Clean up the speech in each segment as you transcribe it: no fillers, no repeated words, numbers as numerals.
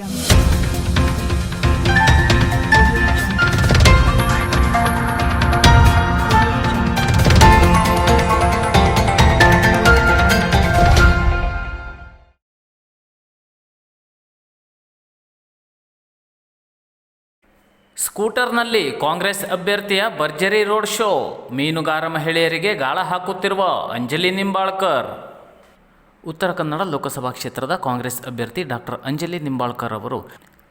ಸ್ಕೂಟರ್ನಲ್ಲಿ ಕಾಂಗ್ರೆಸ್ ಅಭ್ಯರ್ಥಿಯ ಭರ್ಜರಿ road show, ಮೀನುಗಾರ ಮಹಿಳೆಯರಿಗೆ ಗಾಳ ಹಾಕುತ್ತಿರುವ ಅಂಜಲಿ ನಿಂಬಾಳ್ಕರ್. ಉತ್ತರ ಕನ್ನಡ ಲೋಕಸಭಾ ಕ್ಷೇತ್ರದ ಕಾಂಗ್ರೆಸ್ ಅಭ್ಯರ್ಥಿ ಡಾಕ್ಟರ್ ಅಂಜಲಿ ನಿಂಬಾಳ್ಕರ್ ಅವರು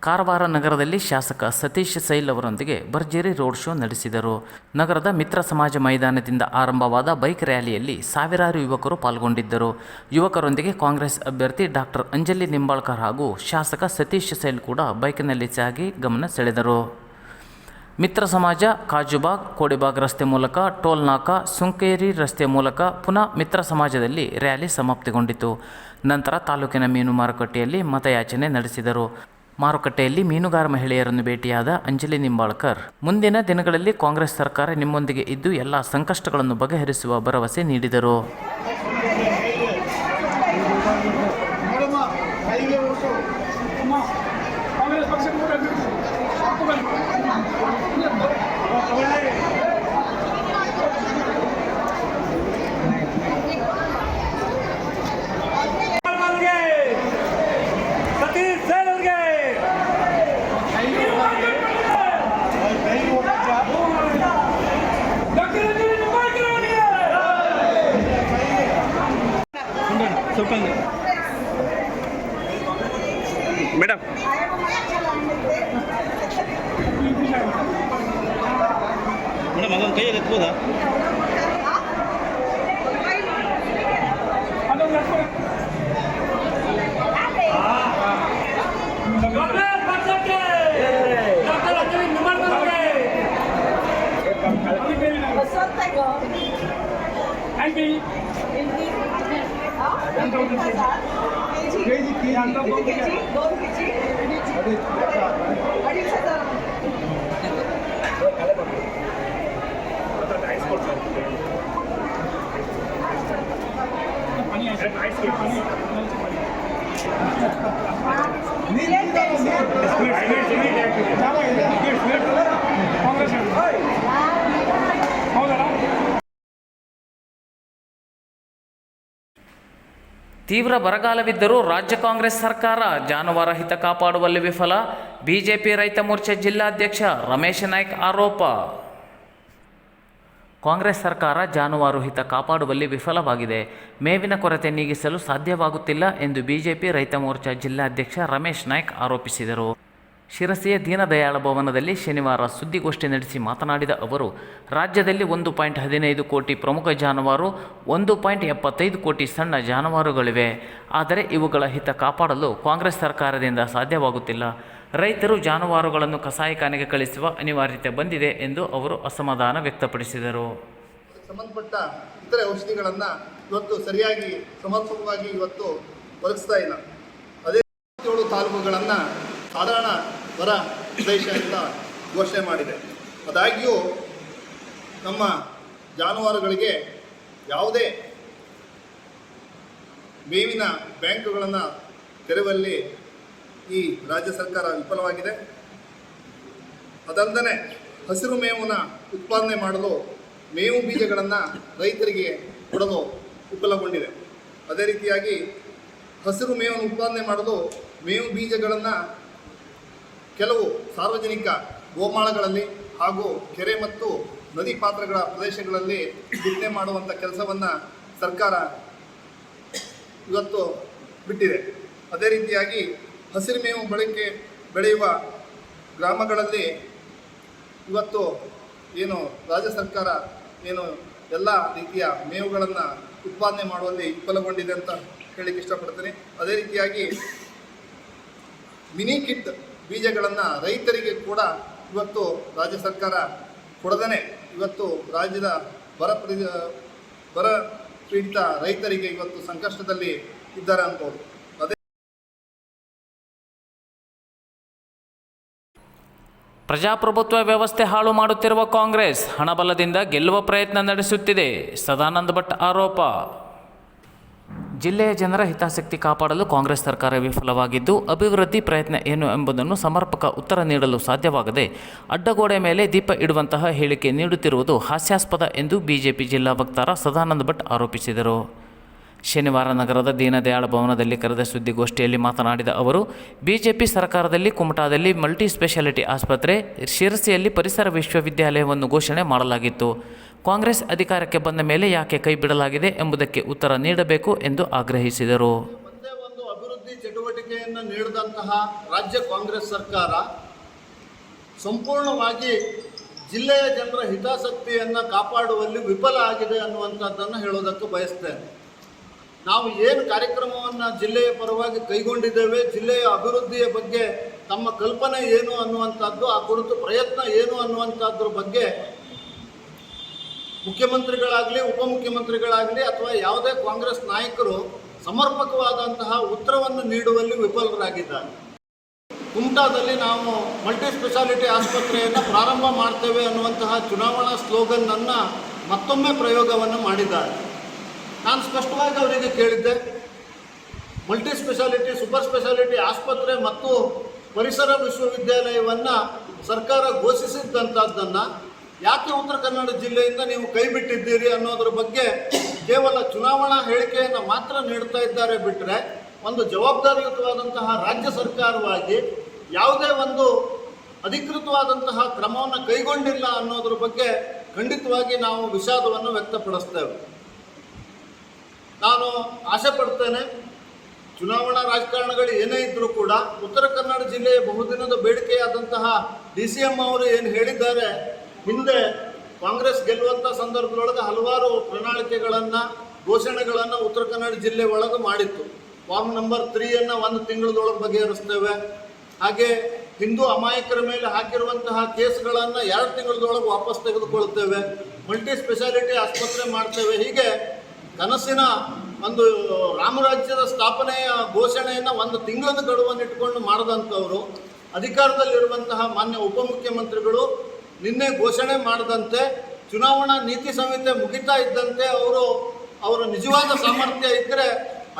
ಕಾರವಾರ ನಗರದಲ್ಲಿ ಶಾಸಕ ಸತೀಶ್ ಸೈಲ್ ಅವರೊಂದಿಗೆ ಭರ್ಜರಿ ರೋಡ್ ಶೋ ನಡೆಸಿದರು. ನಗರದ ಮಿತ್ರ ಸಮಾಜ ಮೈದಾನದಿಂದ ಆರಂಭವಾದ ಬೈಕ್ ರ್ಯಾಲಿಯಲ್ಲಿ ಸಾವಿರಾರು ಯುವಕರು ಪಾಲ್ಗೊಂಡಿದ್ದರು. ಯುವಕರೊಂದಿಗೆ ಕಾಂಗ್ರೆಸ್ ಅಭ್ಯರ್ಥಿ ಡಾಕ್ಟರ್ ಅಂಜಲಿ ನಿಂಬಾಳ್ಕರ್ ಹಾಗೂ ಶಾಸಕ ಸತೀಶ್ ಸೈಲ್ ಕೂಡ ಬೈಕ್ನಲ್ಲಿ ಸಾಗಿ ಗಮನ ಸೆಳೆದರು. ಮಿತ್ರ ಸಮಾಜ ಕಾಜುಬಾಗ್ ಕೋಡಿಬಾಗ್ ರಸ್ತೆ ಮೂಲಕ ಟೋಲ್ ನಾಕಾ ಸುಂಕೇರಿ ರಸ್ತೆ ಮೂಲಕ ಪುನಃ ಮಿತ್ರ ಸಮಾಜದಲ್ಲಿ ರ್ಯಾಲಿ ಸಮಾಪ್ತಿಗೊಂಡಿತು. ನಂತರ ತಾಲೂಕಿನ ಮೀನು ಮಾರುಕಟ್ಟೆಯಲ್ಲಿ ಮತಯಾಚನೆ ನಡೆಸಿದರು. ಮಾರುಕಟ್ಟೆಯಲ್ಲಿ ಮೀನುಗಾರ ಮಹಿಳೆಯರನ್ನು ಭೇಟಿಯಾದ ಅಂಜಲಿ ನಿಂಬಾಳ್ಕರ್, ಮುಂದಿನ ದಿನಗಳಲ್ಲಿ ಕಾಂಗ್ರೆಸ್ ಸರ್ಕಾರ ನಿಮ್ಮೊಂದಿಗೆ ಇದ್ದು ಎಲ್ಲ ಸಂಕಷ್ಟಗಳನ್ನು ಬಗೆಹರಿಸುವ ಭರವಸೆ ನೀಡಿದರು. ಮೇಡಮ್ ಅದೊಂದು ಕೈಯಲ್ಲಿ ಎತ್ಬೋದಾ? ತೀವ್ರ ಬರಗಾಲವಿದ್ದರೂ ರಾಜ್ಯ ಕಾಂಗ್ರೆಸ್ ಸರ್ಕಾರ ಜಾನುವಾರು ಹಿತ ಕಾಪಾಡುವಲ್ಲಿ ವಿಫಲ. ಬಿಜೆಪಿ ರೈತ ಮೋರ್ಚಾ ಜಿಲ್ಲಾಧ್ಯಕ್ಷ ರಮೇಶ್ ನಾಯ್ಕ್ ಆರೋಪ. ಕಾಂಗ್ರೆಸ್ ಸರ್ಕಾರ ಜಾನುವಾರು ಹಿತ ಕಾಪಾಡುವಲ್ಲಿ ವಿಫಲವಾಗಿದೆ. ಮೇವಿನ ಕೊರತೆ ನೀಗಿಸಲು ಸಾಧ್ಯವಾಗುತ್ತಿಲ್ಲ ಎಂದು ಬಿಜೆಪಿ ರೈತ ಮೋರ್ಚಾ ಜಿಲ್ಲಾಧ್ಯಕ್ಷ ರಮೇಶ್ ನಾಯ್ಕ್ ಆರೋಪಿಸಿದರು. ಶಿರಸಿಯ ದೀನದಯಾಳ ಭವನದಲ್ಲಿ ಶನಿವಾರ ಸುದ್ದಿಗೋಷ್ಠಿ ನಡೆಸಿ ಮಾತನಾಡಿದ ಅವರು, ರಾಜ್ಯದಲ್ಲಿ 1.15 ಕೋಟಿ ಪ್ರಮುಖ ಜಾನುವಾರು, 1.75 ಕೋಟಿ ಸಣ್ಣ ಜಾನುವಾರುಗಳಿವೆ. ಆದರೆ ಇವುಗಳ ಹಿತ ಕಾಪಾಡಲು ಕಾಂಗ್ರೆಸ್ ಸರ್ಕಾರದಿಂದ ಸಾಧ್ಯವಾಗುತ್ತಿಲ್ಲ. ರೈತರು ಜಾನುವಾರುಗಳನ್ನು ಕಸಾಯಿಖಾನೆಗೆ ಕಳಿಸುವ ಅನಿವಾರ್ಯತೆ ಬಂದಿದೆ ಎಂದು ಅವರು ಅಸಮಾಧಾನ ವ್ಯಕ್ತಪಡಿಸಿದರು. ಸಂಬಂಧಪಟ್ಟ ಇತರೆ ಔಷಧಿಗಳನ್ನು ಇವತ್ತು ಸರಿಯಾಗಿ ಸಮರ್ಪಕವಾಗಿ ಇವತ್ತು ಒದಗಿಸ್ತಾ ಇಲ್ಲ. ಅದೇ 7 ತಾಲೂಕುಗಳನ್ನು ಸಾಧಾರಣ ಬರ ಪ್ರದೇಶ ಅಂತ ಘೋಷಣೆ ಮಾಡಿದೆ. ಆದಾಗ್ಯೂ ನಮ್ಮ ಜಾನುವಾರುಗಳಿಗೆ ಯಾವುದೇ ಮೇವಿನ ಬ್ಯಾಂಕುಗಳನ್ನು ತೆರೆಯುವಲ್ಲಿ ಈ ರಾಜ್ಯ ಸರ್ಕಾರ ವಿಫಲವಾಗಿದೆ. ಅದಲ್ಲದೆ ಹಸಿರು ಮೇವನ್ನು ಉತ್ಪಾದನೆ ಮಾಡಲು ಮೇವು ಬೀಜಗಳನ್ನು ರೈತರಿಗೆ ಕೊಡಲು ವಿಫಲಗೊಂಡಿದೆ. ಅದೇ ರೀತಿಯಾಗಿ ಹಸಿರು ಮೇವನ್ನು ಉತ್ಪಾದನೆ ಮಾಡಲು ಮೇವು ಬೀಜಗಳನ್ನು ಕೆಲವು ಸಾರ್ವಜನಿಕ ಗೋಮಾಳಗಳಲ್ಲಿ ಹಾಗೂ ಕೆರೆ ಮತ್ತು ನದಿ ಪಾತ್ರಗಳ ಪ್ರದೇಶಗಳಲ್ಲಿ ಬಿತ್ತನೆ ಮಾಡುವಂಥ ಕೆಲಸವನ್ನು ಸರ್ಕಾರ ಇವತ್ತು ಬಿಟ್ಟಿದೆ. ಅದೇ ರೀತಿಯಾಗಿ ಹಸಿರು ಮೇವು ಬೆಳೆಯುವ ಗ್ರಾಮಗಳಲ್ಲಿ ಇವತ್ತು ಏನು ರಾಜ್ಯ ಸರ್ಕಾರ ಏನು ಎಲ್ಲ ರೀತಿಯ ಮೇವುಗಳನ್ನು ಉತ್ಪಾದನೆ ಮಾಡುವಲ್ಲಿ ವಿಫಲಗೊಂಡಿದೆ ಅಂತ ಹೇಳಲಿಕ್ಕೆ ಇಷ್ಟಪಡ್ತೀನಿ. ಅದೇ ರೀತಿಯಾಗಿ ಮಿನಿ ಕಿಟ್ ಬೀಜಗಳನ್ನು ರೈತರಿಗೆ ಕೂಡ ಇವತ್ತು ರಾಜ್ಯ ಸರ್ಕಾರ ಕೊಡದೇ ಇವತ್ತು ರಾಜ್ಯದ ಬರ ಪೀಡಿತ ರೈತರಿಗೆ ಇವತ್ತು ಸಂಕಷ್ಟದಲ್ಲಿ ಇದ್ದಾರೆ ಅನ್ಬೋದು. ಪ್ರಜಾಪ್ರಭುತ್ವ ವ್ಯವಸ್ಥೆ ಹಾಳು ಮಾಡುತ್ತಿರುವ ಕಾಂಗ್ರೆಸ್ ಹಣಬಲದಿಂದ ಗೆಲ್ಲುವ ಪ್ರಯತ್ನ ನಡೆಸುತ್ತಿದೆ. ಸದಾನಂದ ಭಟ್ ಆರೋಪ. ಜಿಲ್ಲೆಯ ಜನರ ಹಿತಾಸಕ್ತಿ ಕಾಪಾಡಲು ಕಾಂಗ್ರೆಸ್ ಸರ್ಕಾರ ವಿಫಲವಾಗಿದ್ದು ಅಭಿವೃದ್ಧಿ ಪ್ರಯತ್ನ ಏನು ಎಂಬುದನ್ನು ಸಮರ್ಪಕ ಉತ್ತರ ನೀಡಲು ಸಾಧ್ಯವಾಗದೆ ಅಡ್ಡಗೋಡೆ ಮೇಲೆ ದೀಪ ಇಡುವಂತಹ ಹೇಳಿಕೆ ನೀಡುತ್ತಿರುವುದು ಹಾಸ್ಯಾಸ್ಪದ ಎಂದು ಬಿಜೆಪಿ ಜಿಲ್ಲಾ ವಕ್ತಾರ ಸದಾನಂದ ಭಟ್ ಆರೋಪಿಸಿದರು. ಶನಿವಾರ ನಗರದ ದೀನದಯಾಳ ಭವನದಲ್ಲಿ ಕರೆದ ಸುದ್ದಿಗೋಷ್ಠಿಯಲ್ಲಿ ಮಾತನಾಡಿದ ಅವರು, ಬಿಜೆಪಿ ಸರ್ಕಾರದಲ್ಲಿ ಕುಮಟಾದಲ್ಲಿ ಮಲ್ಟಿ ಸ್ಪೆಷಾಲಿಟಿ ಆಸ್ಪತ್ರೆ, ಶಿರಸಿಯಲ್ಲಿ ಪರಿಸರ ವಿಶ್ವವಿದ್ಯಾಲಯವನ್ನು ಘೋಷಣೆ ಮಾಡಲಾಗಿತ್ತು. ಕಾಂಗ್ರೆಸ್ ಅಧಿಕಾರಕ್ಕೆ ಬಂದ ಮೇಲೆ ಯಾಕೆ ಕೈ ಬಿಡಲಾಗಿದೆ ಎಂಬುದಕ್ಕೆ ಉತ್ತರ ನೀಡಬೇಕು ಎಂದು ಆಗ್ರಹಿಸಿದರು. ಒಂದೇ ಒಂದು ಅಭಿವೃದ್ಧಿ ಚಟುವಟಿಕೆಯನ್ನು ನೀಡಿದಂತಹ ರಾಜ್ಯ ಕಾಂಗ್ರೆಸ್ ಸರ್ಕಾರ ಸಂಪೂರ್ಣವಾಗಿ ಜಿಲ್ಲೆಯ ಜನರ ಹಿತಾಸಕ್ತಿಯನ್ನು ಕಾಪಾಡುವಲ್ಲಿ ವಿಫಲ ಆಗಿದೆ ಅನ್ನುವಂಥದ್ದನ್ನು ಹೇಳೋದಕ್ಕೆ ಬಯಸ್ತೇನೆ. ನಾವು ಏನು ಕಾರ್ಯಕ್ರಮವನ್ನು ಜಿಲ್ಲೆಯ ಪರವಾಗಿ ಕೈಗೊಂಡಿದ್ದೇವೆ, ಜಿಲ್ಲೆಯ ಅಭಿವೃದ್ಧಿಯ ಬಗ್ಗೆ ತಮ್ಮ ಕಲ್ಪನೆ ಏನು ಅನ್ನುವಂಥದ್ದು, ಆ ಕುರಿತು ಪ್ರಯತ್ನ ಏನು ಅನ್ನುವಂಥದ್ರ ಬಗ್ಗೆ ಮುಖ್ಯಮಂತ್ರಿಗಳಾಗಲಿ ಉಪಮುಖ್ಯಮಂತ್ರಿಗಳಾಗಲಿ ಅಥವಾ ಯಾವುದೇ ಕಾಂಗ್ರೆಸ್ ನಾಯಕರು ಸಮರ್ಪಕವಾದಂತಹ ಉತ್ತರವನ್ನು ನೀಡುವಲ್ಲಿ ವಿಫಲರಾಗಿದ್ದಾರೆ. ಕುಮಟಾದಲ್ಲಿ ನಾವು ಮಲ್ಟಿ ಸ್ಪೆಷಾಲಿಟಿ ಆಸ್ಪತ್ರೆಯನ್ನು ಪ್ರಾರಂಭ ಮಾಡ್ತೇವೆ ಅನ್ನುವಂತಹ ಚುನಾವಣಾ ಸ್ಲೋಗನ್ನನ್ನು ಮತ್ತೊಮ್ಮೆ ಪ್ರಯೋಗವನ್ನು ಮಾಡಿದ್ದಾರೆ. ನಾನು ಸ್ಪಷ್ಟವಾಗಿ ಅವರಿಗೆ ಕೇಳಿದ್ದೆ, ಮಲ್ಟಿ ಸ್ಪೆಷಾಲಿಟಿ ಸೂಪರ್ ಸ್ಪೆಷಾಲಿಟಿ ಆಸ್ಪತ್ರೆ ಮತ್ತು ಪರಿಸರ ವಿಶ್ವವಿದ್ಯಾಲಯವನ್ನು ಸರ್ಕಾರ ಘೋಷಿಸಿದ್ದಂಥದ್ದನ್ನು ಯಾಕೆ ಉತ್ತರ ಕನ್ನಡ ಜಿಲ್ಲೆಯಿಂದ ನೀವು ಕೈ ಬಿಟ್ಟಿದ್ದೀರಿ ಅನ್ನೋದ್ರ ಬಗ್ಗೆ ಕೇವಲ ಚುನಾವಣಾ ಹೇಳಿಕೆಯನ್ನು ಮಾತ್ರ ನೀಡ್ತಾ ಇದ್ದಾರೆ ಬಿಟ್ಟರೆ ಒಂದು ಜವಾಬ್ದಾರಿಯುತವಾದಂತಹ ರಾಜ್ಯ ಸರ್ಕಾರವಾಗಿ ಯಾವುದೇ ಒಂದು ಅಧಿಕೃತವಾದಂತಹ ಕ್ರಮವನ್ನು ಕೈಗೊಂಡಿಲ್ಲ ಅನ್ನೋದ್ರ ಬಗ್ಗೆ ಖಂಡಿತವಾಗಿ ನಾವು ವಿಷಾದವನ್ನು ವ್ಯಕ್ತಪಡಿಸ್ತೇವೆ. ನಾನು ಆಸೆ ಪಡ್ತೇನೆ, ಚುನಾವಣಾ ರಾಜಕಾರಣಗಳು ಏನೇ ಇದ್ದರೂ ಕೂಡ ಉತ್ತರ ಕನ್ನಡ ಜಿಲ್ಲೆಯ ಬಹುದಿನದ ಬೇಡಿಕೆಯಾದಂತಹ DCM ಅವರು ಏನು ಹೇಳಿದ್ದಾರೆ, ಹಿಂದೆ ಕಾಂಗ್ರೆಸ್ ಗೆಲ್ಲುವಂಥ ಸಂದರ್ಭದೊಳಗೆ ಹಲವಾರು ಪ್ರಣಾಳಿಕೆಗಳನ್ನು ಘೋಷಣೆಗಳನ್ನು ಉತ್ತರ ಕನ್ನಡ ಜಿಲ್ಲೆ ಒಳಗೆ ಮಾಡಿತ್ತು. ಫಾರ್ಮ್ ನಂಬರ್ 3 ಒಂದು ತಿಂಗಳದೊಳಗೆ ಬಗೆಹರಿಸ್ತೇವೆ, ಹಾಗೆ ಹಿಂದೂ ಅಮಾಯಕರ ಮೇಲೆ ಹಾಕಿರುವಂತಹ ಕೇಸ್ಗಳನ್ನು 2 ತಿಂಗಳದೊಳಗೆ ವಾಪಸ್ ತೆಗೆದುಕೊಳ್ತೇವೆ, ಮಲ್ಟಿ ಸ್ಪೆಷಾಲಿಟಿ ಆಸ್ಪತ್ರೆ ಮಾಡ್ತೇವೆ. ಹೀಗೆ ಕನಸಿನ ಒಂದು ರಾಮರಾಜ್ಯದ ಸ್ಥಾಪನೆಯ ಘೋಷಣೆಯನ್ನು 1 ತಿಂಗಳದ ಗಡುವನ್ನು ಇಟ್ಕೊಂಡು ಮಾಡಿದಂಥವರು ಅಧಿಕಾರದಲ್ಲಿರುವಂತಹ ಮಾನ್ಯ ಉಪಮುಖ್ಯಮಂತ್ರಿಗಳು ನಿನ್ನೆ ಘೋಷಣೆ ಮಾಡದಂತೆ ಚುನಾವಣಾ ನೀತಿ ಸಂಹಿತೆ ಮುಗಿತಾ ಇದ್ದಂತೆ ಅವರ ನಿಜವಾದ ಸಾಮರ್ಥ್ಯ ಇದ್ದರೆ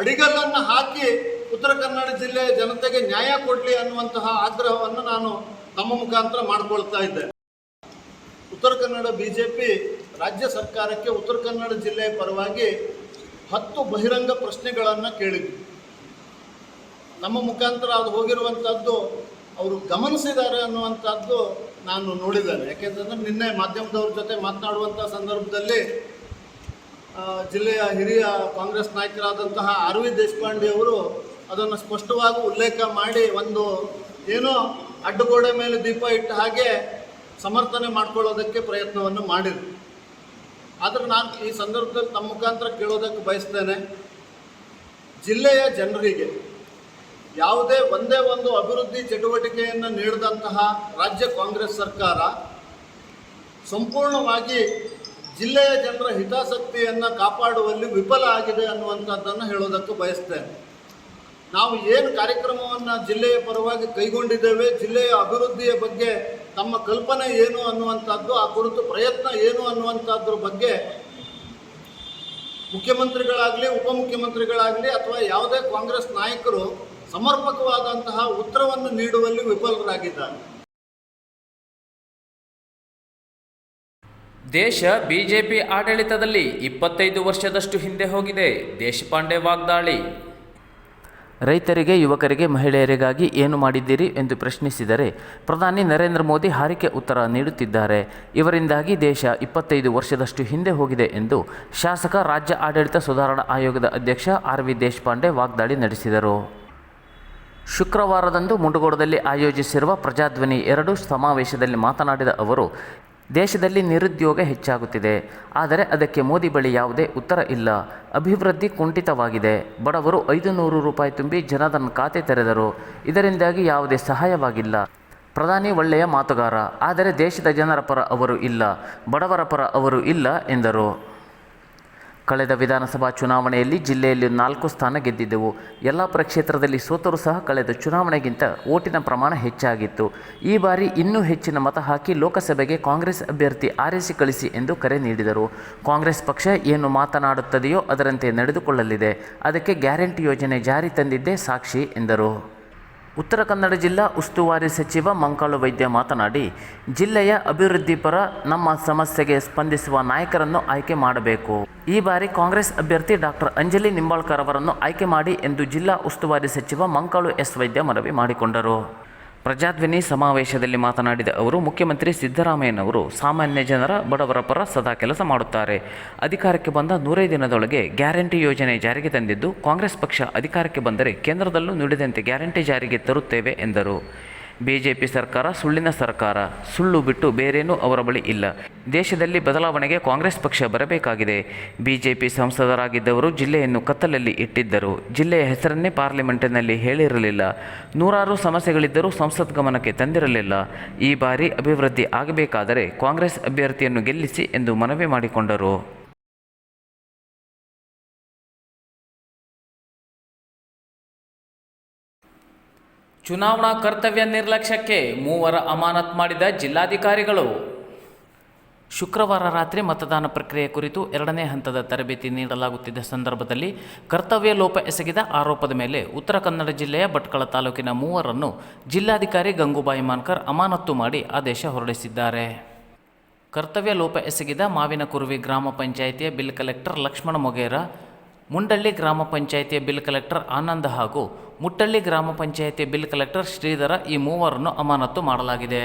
ಅಡಿಗಲ್ಲನ್ನು ಹಾಕಿ ಉತ್ತರ ಕನ್ನಡ ಜಿಲ್ಲೆಯ ಜನತೆಗೆ ನ್ಯಾಯ ಕೊಡಲಿ ಅನ್ನುವಂತಹ ಆಗ್ರಹವನ್ನು ನಾನು ತಮ್ಮ ಮುಖಾಂತರ ಮಾಡಿಕೊಳ್ತಾ ಇದ್ದೆ. ಉತ್ತರ ಕನ್ನಡ ಬಿಜೆಪಿ ರಾಜ್ಯ ಸರ್ಕಾರಕ್ಕೆ ಉತ್ತರ ಕನ್ನಡ ಜಿಲ್ಲೆಯ ಪರವಾಗಿ 10 ಬಹಿರಂಗ ಪ್ರಶ್ನೆಗಳನ್ನು ಕೇಳಿದ್ವಿ. ನಮ್ಮ ಮುಖಾಂತರ ಅದು ಹೋಗಿರುವಂಥದ್ದು ಅವರು ಗಮನಿಸಿದ್ದಾರೆ ಅನ್ನುವಂಥದ್ದು ನಾನು ನೋಡಿದ್ದೇನೆ. ಯಾಕೆಂತಂದರೆ ನಿನ್ನೆ ಮಾಧ್ಯಮದವ್ರ ಜೊತೆ ಮಾತನಾಡುವಂಥ ಸಂದರ್ಭದಲ್ಲಿ ಜಿಲ್ಲೆಯ ಹಿರಿಯ ಕಾಂಗ್ರೆಸ್ ನಾಯಕರಾದಂತಹ RV ದೇಶಪಾಂಡೆ ಅವರು ಅದನ್ನು ಸ್ಪಷ್ಟವಾಗಿ ಉಲ್ಲೇಖ ಮಾಡಿ ಒಂದು ಏನೋ ಅಡ್ಡಗೋಡೆ ಮೇಲೆ ದೀಪ ಇಟ್ಟ ಹಾಗೆ ಸಮರ್ಥನೆ ಮಾಡ್ಕೊಳ್ಳೋದಕ್ಕೆ ಪ್ರಯತ್ನವನ್ನು ಮಾಡಿದರು. ಆದರೆ ನಾನು ಈ ಸಂದರ್ಭದಲ್ಲಿ ತಮ್ಮ ಮುಖಾಂತರ ಕೇಳೋದಕ್ಕೆ ಬಯಸ್ತೇನೆ, ಜಿಲ್ಲೆಯ ಜನರಿಗೆ ಒಂದೇ ಒಂದು ಅಭಿವೃದ್ಧಿ ಚಟುವಟಿಕೆಯನ್ನು ನೀಡಿದಂತಹ ರಾಜ್ಯ ಕಾಂಗ್ರೆಸ್ ಸರ್ಕಾರ ಸಂಪೂರ್ಣವಾಗಿ ಜಿಲ್ಲೆಯ ಜನರ ಹಿತಾಸಕ್ತಿಯನ್ನು ಕಾಪಾಡುವಲ್ಲಿ ವಿಫಲ ಆಗಿದೆ ಅನ್ನುವಂಥದ್ದನ್ನು ಹೇಳೋದಕ್ಕೆ ಬಯಸ್ತೇನೆ. ನಾವು ಏನು ಕಾರ್ಯಕ್ರಮವನ್ನು ಜಿಲ್ಲೆಯ ಪರವಾಗಿ ಕೈಗೊಂಡಿದ್ದೇವೆ, ಜಿಲ್ಲೆಯ ಅಭಿವೃದ್ಧಿಯ ಬಗ್ಗೆ ತಮ್ಮ ಕಲ್ಪನೆ ಏನು ಅನ್ನುವಂಥದ್ದು, ಆ ಕುರಿತು ಪ್ರಯತ್ನ ಏನು ಅನ್ನುವಂಥದ್ರ ಬಗ್ಗೆ ಮುಖ್ಯಮಂತ್ರಿಗಳಾಗಲಿ ಉಪಮುಖ್ಯಮಂತ್ರಿಗಳಾಗಲಿ ಅಥವಾ ಯಾವುದೇ ಕಾಂಗ್ರೆಸ್ ನಾಯಕರು ಸಮರ್ಪಕವಾದಂತಹ ಉತ್ತರವನ್ನು ನೀಡುವಲ್ಲಿ ವಿಫಲರಾಗಿದ್ದಾರೆ. ದೇಶ ಬಿಜೆಪಿ ಆಡಳಿತದಲ್ಲಿ 25 ವರ್ಷದಷ್ಟು ಹಿಂದೆ ಹೋಗಿದೆ. ದೇಶಪಾಂಡೆ ವಾಗ್ದಾಳಿ. ರೈತರಿಗೆ, ಯುವಕರಿಗೆ, ಮಹಿಳೆಯರಿಗಾಗಿ ಏನು ಮಾಡಿದ್ದೀರಿ ಎಂದು ಪ್ರಶ್ನಿಸಿದರೆ ಪ್ರಧಾನಿ ನರೇಂದ್ರ ಮೋದಿ ಹಾರಿಕೆ ಉತ್ತರ ನೀಡುತ್ತಿದ್ದಾರೆ. ಇವರಿಂದಾಗಿ ದೇಶ 25 ವರ್ಷದಷ್ಟು ಹಿಂದೆ ಹೋಗಿದೆ ಎಂದು ಶಾಸಕ, ರಾಜ್ಯ ಆಡಳಿತ ಸುಧಾರಣಾ ಆಯೋಗದ ಅಧ್ಯಕ್ಷ RV ದೇಶಪಾಂಡೆ ವಾಗ್ದಾಳಿ ನಡೆಸಿದರು. ಶುಕ್ರವಾರದಂದು ಮುಂಡಗೋಡದಲ್ಲಿ ಆಯೋಜಿಸಿರುವ ಪ್ರಜಾಧ್ವನಿ 2 ಸಮಾವೇಶದಲ್ಲಿ ಮಾತನಾಡಿದ ಅವರು, ದೇಶದಲ್ಲಿ ನಿರುದ್ಯೋಗ ಹೆಚ್ಚಾಗುತ್ತಿದೆ, ಆದರೆ ಅದಕ್ಕೆ ಮೋದಿ ಬಳಿ ಯಾವುದೇ ಉತ್ತರ ಇಲ್ಲ. ಅಭಿವೃದ್ಧಿ ಕುಂಠಿತವಾಗಿದೆ. ಬಡವರು 500 ರೂಪಾಯಿ ತುಂಬಿ ಜನಧನ್ ಖಾತೆ ತೆರೆದರು. ಇದರಿಂದಾಗಿ ಯಾವುದೇ ಸಹಾಯವಾಗಿಲ್ಲ. ಪ್ರಧಾನಿ ಒಳ್ಳೆಯ ಮಾತುಗಾರ, ಆದರೆ ದೇಶದ ಜನರ ಪರ ಅವರು ಇಲ್ಲ, ಬಡವರ ಪರ ಅವರು ಇಲ್ಲ ಎಂದರು. ಕಳೆದ ವಿಧಾನಸಭಾ ಚುನಾವಣೆಯಲ್ಲಿ ಜಿಲ್ಲೆಯಲ್ಲಿ 4 ಸ್ಥಾನ ಗೆದ್ದಿದ್ದೆವು. ಯಲ್ಲಾಪುರ ಕ್ಷೇತ್ರದಲ್ಲಿ ಸೋತರೂ ಸಹ ಕಳೆದ ಚುನಾವಣೆಗಿಂತ ಓಟಿನ ಪ್ರಮಾಣ ಹೆಚ್ಚಾಗಿತ್ತು. ಈ ಬಾರಿ ಇನ್ನೂ ಹೆಚ್ಚಿನ ಮತ ಹಾಕಿ ಲೋಕಸಭೆಗೆ ಕಾಂಗ್ರೆಸ್ ಅಭ್ಯರ್ಥಿ ಆರಿಸಿ ಕಳಿಸಿ ಎಂದು ಕರೆ ನೀಡಿದರು. ಕಾಂಗ್ರೆಸ್ ಪಕ್ಷ ಏನು ಮಾತನಾಡುತ್ತದೆಯೋ ಅದರಂತೆ ನಡೆದುಕೊಳ್ಳಲಿದೆ. ಅದಕ್ಕೆ ಗ್ಯಾರಂಟಿ ಯೋಜನೆ ಜಾರಿ ತಂದಿದ್ದೇ ಸಾಕ್ಷಿ ಎಂದರು. ಉತ್ತರ ಕನ್ನಡ ಜಿಲ್ಲಾ ಉಸ್ತುವಾರಿ ಸಚಿವ ಮಂಕಾಳು ವೈದ್ಯ ಮಾತನಾಡಿ, ಜಿಲ್ಲೆಯ ಅಭಿವೃದ್ಧಿ ಪರ ನಮ್ಮ ಸಮಸ್ಯೆಗೆ ಸ್ಪಂದಿಸುವ ನಾಯಕರನ್ನು ಆಯ್ಕೆ ಮಾಡಬೇಕು. ಈ ಬಾರಿ ಕಾಂಗ್ರೆಸ್ ಅಭ್ಯರ್ಥಿ ಡಾಕ್ಟರ್ ಅಂಜಲಿ ನಿಂಬಾಳ್ಕರ್ ಅವರನ್ನು ಆಯ್ಕೆ ಮಾಡಿ ಎಂದು ಜಿಲ್ಲಾ ಉಸ್ತುವಾರಿ ಸಚಿವ ಮಂಕಾಳು ಎಸ್ ವೈದ್ಯ ಮನವಿ ಮಾಡಿಕೊಂಡರು. ಪ್ರಜಾಧ್ವನಿ ಸಮಾವೇಶದಲ್ಲಿ ಮಾತನಾಡಿದ ಅವರು, ಮುಖ್ಯಮಂತ್ರಿ ಸಿದ್ದರಾಮಯ್ಯನವರು ಸಾಮಾನ್ಯ ಜನರ ಬಡವರ ಪರ ಸದಾ ಕೆಲಸ ಮಾಡುತ್ತಾರೆ. ಅಧಿಕಾರಕ್ಕೆ ಬಂದ 100 ದಿನದೊಳಗೆ ಗ್ಯಾರಂಟಿ ಯೋಜನೆ ಜಾರಿಗೆ ತಂದಿದ್ದು, ಕಾಂಗ್ರೆಸ್ ಪಕ್ಷ ಅಧಿಕಾರಕ್ಕೆ ಬಂದರೆ ಕೇಂದ್ರದಲ್ಲೂ ನುಡಿದಂತೆ ಗ್ಯಾರಂಟಿ ಜಾರಿಗೆ ತರುತ್ತೇವೆ ಎಂದರು. ಬಿಜೆಪಿ ಸರ್ಕಾರ ಸುಳ್ಳಿನ ಸರ್ಕಾರ, ಸುಳ್ಳು ಬಿಟ್ಟು ಬೇರೇನೂ ಅವರ ಬಳಿ ಇಲ್ಲ. ದೇಶದಲ್ಲಿ ಬದಲಾವಣೆಗೆ ಕಾಂಗ್ರೆಸ್ ಪಕ್ಷ ಬರಬೇಕಾಗಿದೆ. ಬಿಜೆಪಿ ಸಂಸದರಾಗಿದ್ದವರು ಜಿಲ್ಲೆಯನ್ನು ಕತ್ತಲಲ್ಲಿ ಇಟ್ಟಿದ್ದರು. ಜಿಲ್ಲೆಯ ಹೆಸರನ್ನೇ ಪಾರ್ಲಿಮೆಂಟಿನಲ್ಲಿ ಹೇಳಿರಲಿಲ್ಲ. ನೂರಾರು ಸಮಸ್ಯೆಗಳಿದ್ದರೂ ಸಂಸತ್ ಗಮನಕ್ಕೆ ತಂದಿರಲಿಲ್ಲ. ಈ ಬಾರಿ ಅಭಿವೃದ್ಧಿ ಆಗಬೇಕಾದರೆ ಕಾಂಗ್ರೆಸ್ ಅಭ್ಯರ್ಥಿಯನ್ನು ಗೆಲ್ಲಿಸಿ ಎಂದು ಮನವಿ ಮಾಡಿಕೊಂಡರು. ಚುನಾವಣಾ ಕರ್ತವ್ಯ ನಿರ್ಲಕ್ಷ್ಯಕ್ಕೆ 3 ಅಮಾನತು ಮಾಡಿದ ಜಿಲ್ಲಾಧಿಕಾರಿಗಳು. ಶುಕ್ರವಾರ ರಾತ್ರಿ ಮತದಾನ ಪ್ರಕ್ರಿಯೆ ಕುರಿತು 2ನೇ ಹಂತದ ತರಬೇತಿ ನೀಡಲಾಗುತ್ತಿದ್ದ ಸಂದರ್ಭದಲ್ಲಿ ಕರ್ತವ್ಯ ಲೋಪ ಎಸಗಿದ ಆರೋಪದ ಮೇಲೆ ಉತ್ತರ ಕನ್ನಡ ಜಿಲ್ಲೆಯ ಭಟ್ಕಳ ತಾಲೂಕಿನ 3 ಜಿಲ್ಲಾಧಿಕಾರಿ ಗಂಗೂಬಾಯಿ ಮಾನ್ಕರ್ ಅಮಾನತು ಮಾಡಿ ಆದೇಶ ಹೊರಡಿಸಿದ್ದಾರೆ. ಕರ್ತವ್ಯ ಲೋಪ ಎಸಗಿದ ಮಾವಿನಕುರುವಿ ಗ್ರಾಮ ಪಂಚಾಯಿತಿಯ ಬಿಲ್ ಕಲೆಕ್ಟರ್ ಲಕ್ಷ್ಮಣ ಮೊಗೇರ, ಮುಂಡಳ್ಳಿ ಗ್ರಾಮ ಪಂಚಾಯಿತಿಯ ಬಿಲ್ ಕಲೆಕ್ಟರ್ ಆನಂದ್ ಹಾಗೂ ಮುಟ್ಟಳ್ಳಿ ಗ್ರಾಮ ಪಂಚಾಯಿತಿಯ ಬಿಲ್ ಕಲೆಕ್ಟರ್ ಶ್ರೀಧರ, ಈ 3 ಅಮಾನತು ಮಾಡಲಾಗಿದೆ.